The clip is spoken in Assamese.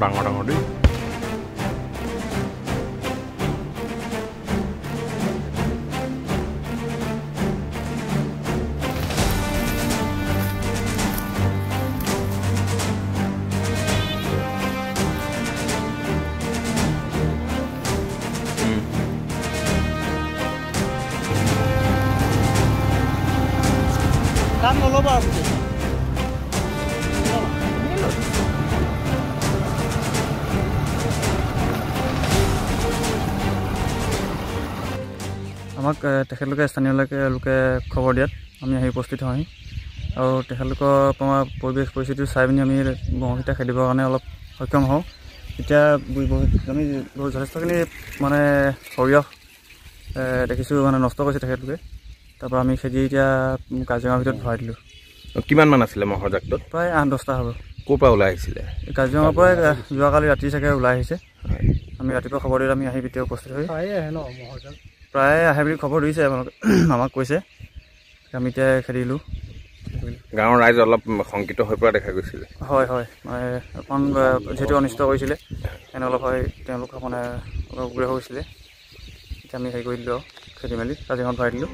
ডাঙৰ ডাঙৰ দেই। কাম নল'বা আমাক তেখেতলোকে স্থানীয় লোকে খবৰ দিয়াত আমি আহি উপস্থিত হওঁহি আৰু তেখেতলোকৰ আমাৰ পৰিৱেশ পৰিস্থিতি চাই পিনি আমি মহকেইটা খেদিবৰ কাৰণে অলপ সক্ষম হওঁ। এতিয়া আমি যথেষ্টখিনি মানে সৰিয়হ দেখিছোঁ মানে নষ্ট কৰিছে তেখেতলোকে। তাৰপৰা আমি খেদি এতিয়া কাজিৰঙাৰ ভিতৰত ভৰাই দিলোঁ। কিমান মান আছিলে মহৰ জাকটোত? প্ৰায় 8-10টা হ'ব। ক'ৰ পৰা ওলাই আহিছিলে? কাজিৰঙাৰ পৰাই যোৱাকালি ৰাতি চাগে ওলাই আহিছে। আমি ৰাতিপুৱা খবৰ দিলে আমি আহি এতিয়া উপস্থিত হৈ প্ৰায় আহে বুলি খবৰ দিছে, আমাক কৈছে। আমি এতিয়া খেদিলোঁ। গাঁৱৰ ৰাইজ অলপ শংকিত হৈ পৰা দেখা গৈছিলে। হয় হয়, মানে অকণ যিহেতু অনিষ্ট কৰিছিলে এনে অলপ হয় তেওঁলোক মানে উগ্ৰ হৈছিলে। এতিয়া আমি হেৰি কৰি দিলোঁ আৰু খেদি মেলি কাজিৰঙাত ভৰাই দিলোঁ।